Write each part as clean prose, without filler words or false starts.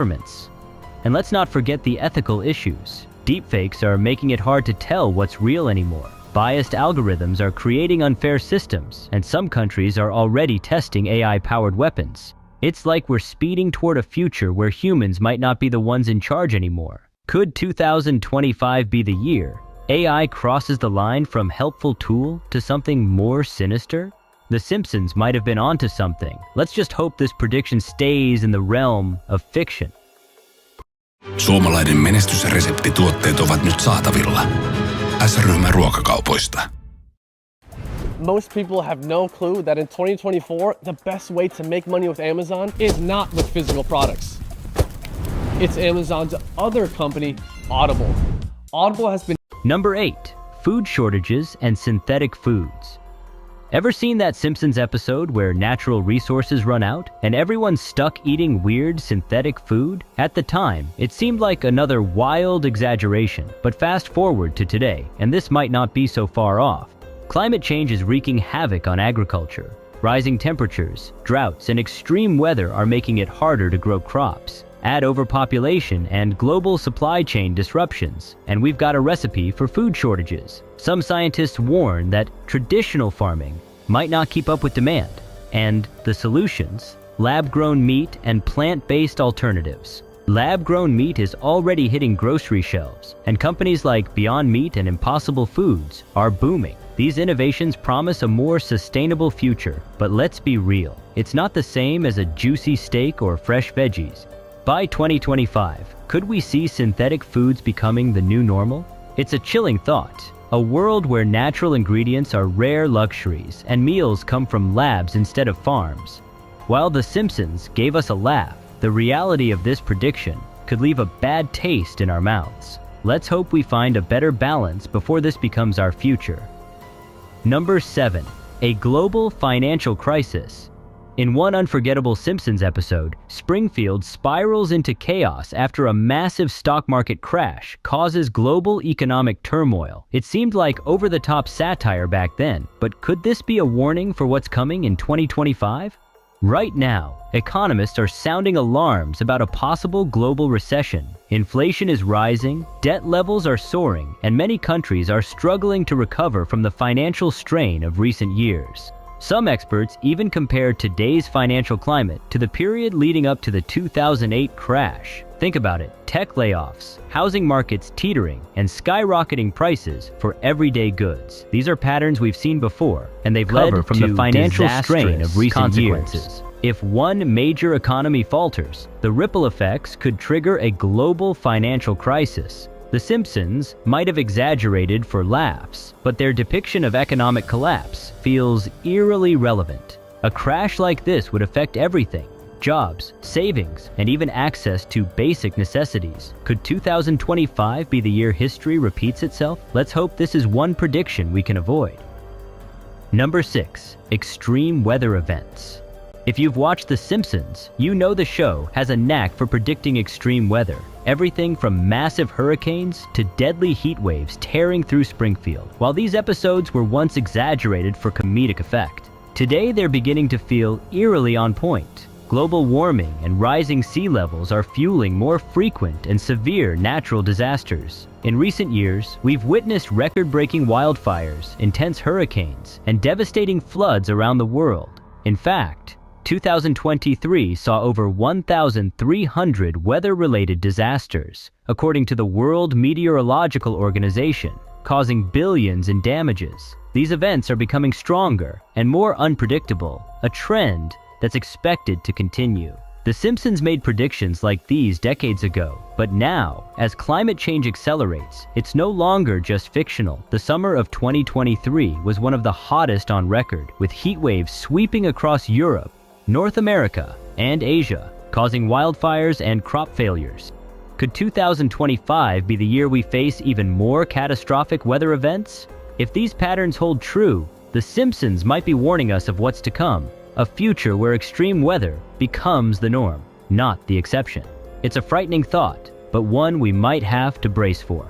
governments. And let's not forget the ethical issues. Deepfakes are making it hard to tell what's real anymore. Biased algorithms are creating unfair systems, and some countries are already testing AI-powered weapons. It's like we're speeding toward a future where humans might not be the ones in charge anymore. Could 2025 be the year AI crosses the line from helpful tool to something more sinister? The Simpsons might have been onto something. Let's just hope this prediction stays in the realm of fiction. Suomalainen menestysreseptituotteet ovat nyt saatavilla S-ryhmän ruokakaupoista. Most people have no clue that in 2024, the best way to make money with Amazon is not with physical products. It's Amazon's other company, Audible. Audible has been... Number 8. Food shortages and synthetic foods. Ever seen that Simpsons episode where natural resources run out and everyone's stuck eating weird synthetic food? At the time, it seemed like another wild exaggeration, but fast forward to today, and this might not be so far off. Climate change is wreaking havoc on agriculture. Rising temperatures, droughts, and extreme weather are making it harder to grow crops. Add overpopulation and global supply chain disruptions, and we've got a recipe for food shortages. Some scientists warn that traditional farming might not keep up with demand, and the solutions: lab-grown meat and plant-based alternatives. Lab-grown meat is already hitting grocery shelves, and companies like Beyond Meat and Impossible Foods are booming. These innovations promise a more sustainable future, but let's be real. It's not the same as a juicy steak or fresh veggies. By 2025, could we see synthetic foods becoming the new normal? It's a chilling thought. A world where natural ingredients are rare luxuries and meals come from labs instead of farms. While The Simpsons gave us a laugh, the reality of this prediction could leave a bad taste in our mouths. Let's hope we find a better balance before this becomes our future. Number 7. A global financial crisis. In one unforgettable Simpsons episode, Springfield spirals into chaos after a massive stock market crash causes global economic turmoil. It seemed like over-the-top satire back then, but could this be a warning for what's coming in 2025? Right now, economists are sounding alarms about a possible global recession. Inflation is rising, debt levels are soaring, and many countries are struggling to recover from the financial strain of recent years. Some experts even compare today's financial climate to the period leading up to the 2008 crash. Think about it: tech layoffs, housing markets teetering, and skyrocketing prices for everyday goods. These are patterns we've seen before, and they've led from the financial strain of recent years. If one major economy falters, the ripple effects could trigger a global financial crisis. The Simpsons might have exaggerated for laughs, but their depiction of economic collapse feels eerily relevant. A crash like this would affect everything: jobs, savings, and even access to basic necessities. Could 2025 be the year history repeats itself? Let's hope this is one prediction we can avoid. Number 6. Extreme weather events. If you've watched The Simpsons, you know the show has a knack for predicting extreme weather. Everything from massive hurricanes to deadly heat waves tearing through Springfield. While these episodes were once exaggerated for comedic effect, today they're beginning to feel eerily on point. Global warming and rising sea levels are fueling more frequent and severe natural disasters. In recent years, we've witnessed record-breaking wildfires, intense hurricanes, and devastating floods around the world. In fact, 2023 saw over 1,300 weather-related disasters, according to the World Meteorological Organization, causing billions in damages. These events are becoming stronger and more unpredictable, a trend that's expected to continue. The Simpsons made predictions like these decades ago, but now, as climate change accelerates, it's no longer just fictional. The summer of 2023 was one of the hottest on record, with heat waves sweeping across Europe, North America, and Asia, causing wildfires and crop failures. Could 2025 be the year we face even more catastrophic weather events? If these patterns hold true, The Simpsons might be warning us of what's to come, a future where extreme weather becomes the norm, not the exception. It's a frightening thought, but one we might have to brace for.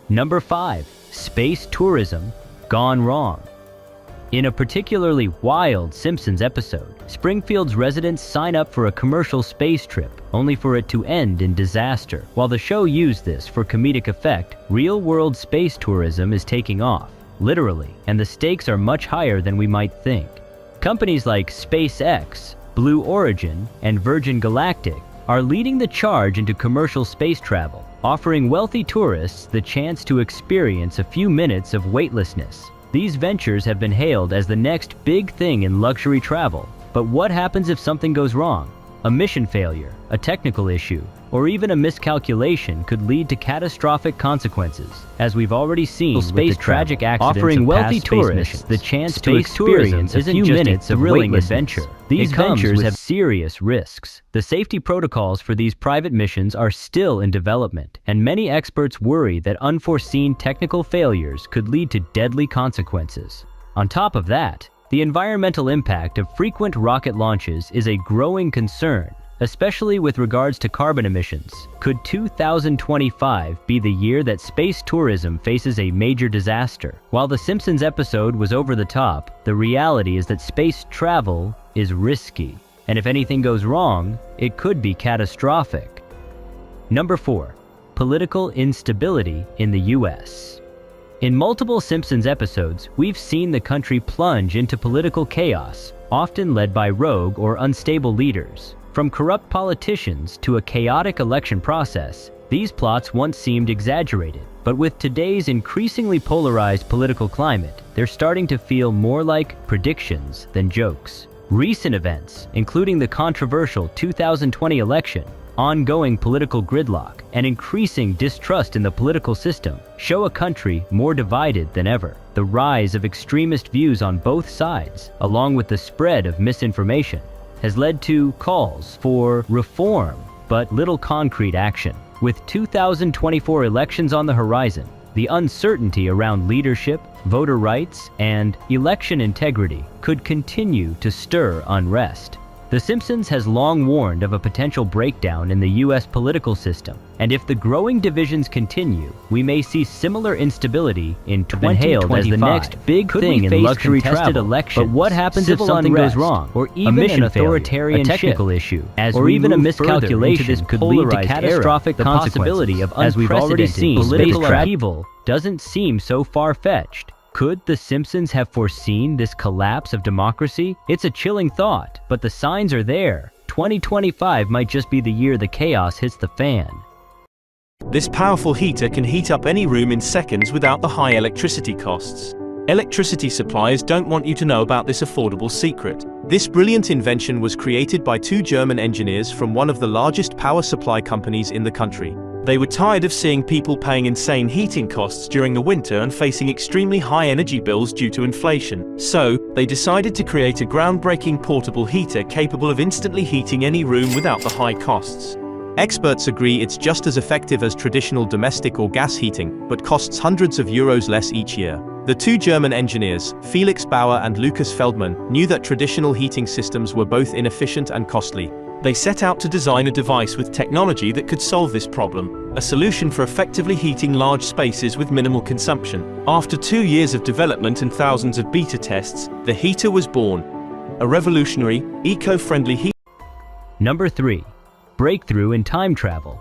Number 5. Space tourism gone wrong. In a particularly wild Simpsons episode, Springfield's residents sign up for a commercial space trip, only for it to end in disaster. While the show used this for comedic effect, real-world space tourism is taking off, literally, and the stakes are much higher than we might think. Companies like SpaceX, Blue Origin, and Virgin Galactic are leading the charge into commercial space travel, offering wealthy tourists the chance to experience a few minutes of weightlessness. These ventures have been hailed as the next big thing in luxury travel. But what happens if something goes wrong? A mission failure, a technical issue, or even a miscalculation could lead to catastrophic consequences, as we've already seen with the tragic accidents offering of wealthy past space tourists missions. the chance to Space experience tourism a few isn't just minutes a of thrilling weightlessness. adventure. These It comes ventures with have serious risks. The safety protocols for these private missions are still in development, and many experts worry that unforeseen technical failures could lead to deadly consequences. On top of that, the environmental impact of frequent rocket launches is a growing concern, especially with regards to carbon emissions. Could 2025 be the year that space tourism faces a major disaster? While the Simpsons episode was over the top, the reality is that space travel is risky, and if anything goes wrong, it could be catastrophic. Number 4. Political instability in the US. In multiple Simpsons episodes, we've seen the country plunge into political chaos, often led by rogue or unstable leaders. From corrupt politicians to a chaotic election process, these plots once seemed exaggerated. But with today's increasingly polarized political climate, they're starting to feel more like predictions than jokes. Recent events, including the controversial 2020 election, ongoing political gridlock, and increasing distrust in the political system, show a country more divided than ever. The rise of extremist views on both sides, along with the spread of misinformation, has led to calls for reform, but little concrete action. With 2024 elections on the horizon, the uncertainty around leadership, voter rights, and election integrity could continue to stir unrest. The Simpsons has long warned of a potential breakdown in the U.S. political system, and if the growing divisions continue, we may see similar instability in 2025 as the next big thing in luxury travel. Elections, but what happens if something goes wrong, or even an authoritarian technical issue, or even a miscalculation could lead to catastrophic consequences? The possibility of as we've already seen, political upheaval doesn't seem so far-fetched. Could The Simpsons have foreseen this collapse of democracy? It's a chilling thought, but the signs are there. 2025 might just be the year the chaos hits the fan. This powerful heater can heat up any room in seconds without the high electricity costs. Electricity suppliers don't want you to know about this affordable secret. This brilliant invention was created by two German engineers from one of the largest power supply companies in the country. They were tired of seeing people paying insane heating costs during the winter and facing extremely high energy bills due to inflation. So, they decided to create a groundbreaking portable heater capable of instantly heating any room without the high costs. Experts agree it's just as effective as traditional domestic or gas heating, but costs hundreds of euros less each year. The two German engineers, Felix Bauer and Lucas Feldman, knew that traditional heating systems were both inefficient and costly. They set out to design a device with technology that could solve this problem, a solution for effectively heating large spaces with minimal consumption. After 2 years of development and thousands of beta tests, the heater was born. A revolutionary, eco-friendly heater. Number 3. Breakthrough in time travel.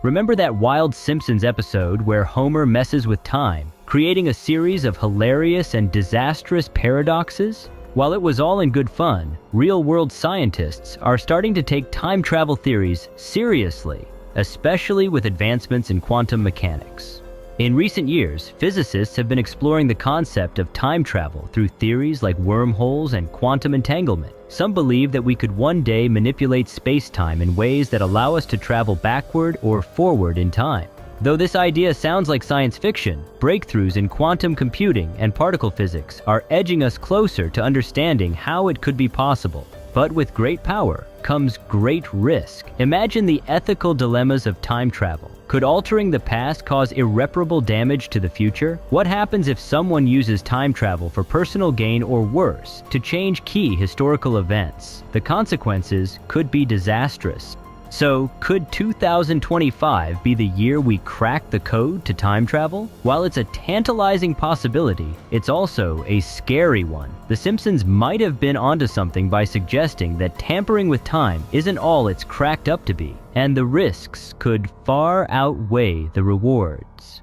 Remember that wild Simpsons episode where Homer messes with time, creating a series of hilarious and disastrous paradoxes? While it was all in good fun, real-world scientists are starting to take time travel theories seriously, especially with advancements in quantum mechanics. In recent years, physicists have been exploring the concept of time travel through theories like wormholes and quantum entanglement. Some believe that we could one day manipulate space-time in ways that allow us to travel backward or forward in time. Though this idea sounds like science fiction, breakthroughs in quantum computing and particle physics are edging us closer to understanding how it could be possible. But with great power comes great risk. Imagine the ethical dilemmas of time travel. Could altering the past cause irreparable damage to the future? What happens if someone uses time travel for personal gain or worse, to change key historical events? The consequences could be disastrous. So, could 2025 be the year we crack the code to time travel? While it's a tantalizing possibility, it's also a scary one. The Simpsons might have been onto something by suggesting that tampering with time isn't all it's cracked up to be, and the risks could far outweigh the rewards.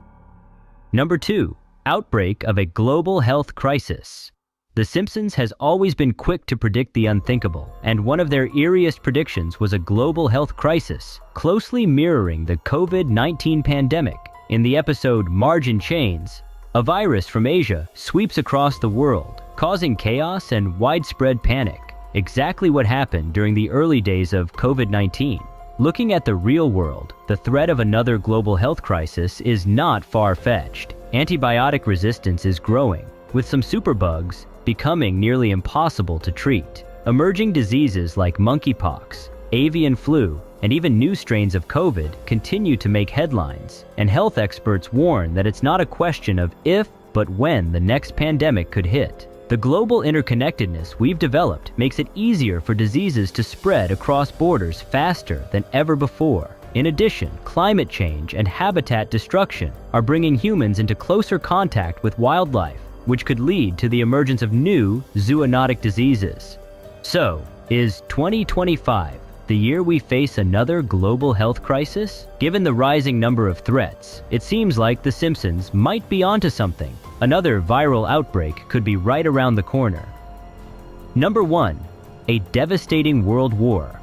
Number 2. Outbreak of a global health crisis. The Simpsons has always been quick to predict the unthinkable, and one of their eeriest predictions was a global health crisis, closely mirroring the COVID-19 pandemic. In the episode Margin Chains, a virus from Asia sweeps across the world, causing chaos and widespread panic, exactly what happened during the early days of COVID-19. Looking at the real world, the threat of another global health crisis is not far-fetched. Antibiotic resistance is growing, with some superbugs becoming nearly impossible to treat. Emerging diseases like monkeypox, avian flu, and even new strains of COVID continue to make headlines, and health experts warn that it's not a question of if, but when the next pandemic could hit. The global interconnectedness we've developed makes it easier for diseases to spread across borders faster than ever before. In addition, climate change and habitat destruction are bringing humans into closer contact with wildlife, which could lead to the emergence of new zoonotic diseases. So, is 2025 the year we face another global health crisis? Given the rising number of threats, it seems like The Simpsons might be onto something. Another viral outbreak could be right around the corner. Number 1. A devastating world war.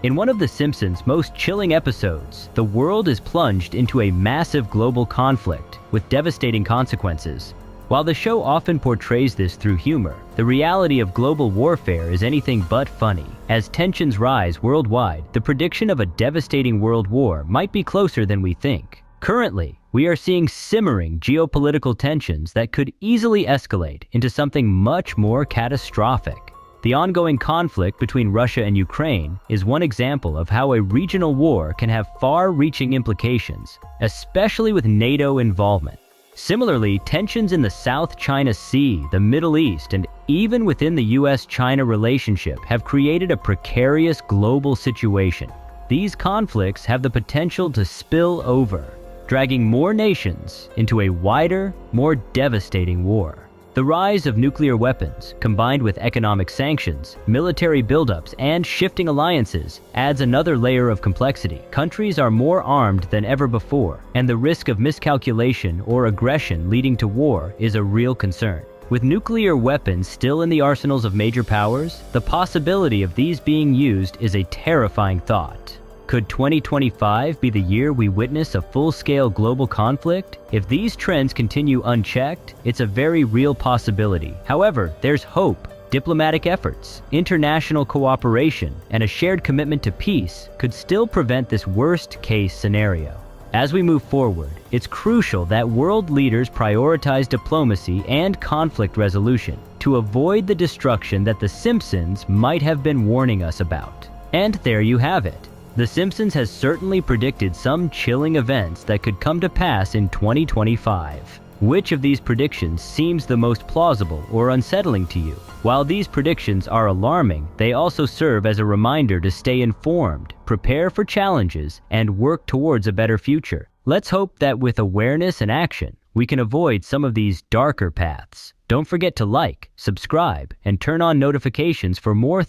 In one of The Simpsons' most chilling episodes, the world is plunged into a massive global conflict with devastating consequences. While the show often portrays this through humor, the reality of global warfare is anything but funny. As tensions rise worldwide, the prediction of a devastating world war might be closer than we think. Currently, we are seeing simmering geopolitical tensions that could easily escalate into something much more catastrophic. The ongoing conflict between Russia and Ukraine is one example of how a regional war can have far-reaching implications, especially with NATO involvement. Similarly, tensions in the South China Sea, the Middle East, and even within the US-China relationship have created a precarious global situation. These conflicts have the potential to spill over, dragging more nations into a wider, more devastating war. The rise of nuclear weapons, combined with economic sanctions, military buildups, and shifting alliances, adds another layer of complexity. Countries are more armed than ever before, and the risk of miscalculation or aggression leading to war is a real concern. With nuclear weapons still in the arsenals of major powers, the possibility of these being used is a terrifying thought. Could 2025 be the year we witness a full-scale global conflict? If these trends continue unchecked, it's a very real possibility. However, there's hope. Diplomatic efforts, international cooperation, and a shared commitment to peace could still prevent this worst-case scenario. As we move forward, it's crucial that world leaders prioritize diplomacy and conflict resolution to avoid the destruction that The Simpsons might have been warning us about. And there you have it. The Simpsons has certainly predicted some chilling events that could come to pass in 2025. Which of these predictions seems the most plausible or unsettling to you? While these predictions are alarming, they also serve as a reminder to stay informed, prepare for challenges, and work towards a better future. Let's hope that with awareness and action, we can avoid some of these darker paths. Don't forget to like, subscribe, and turn on notifications for more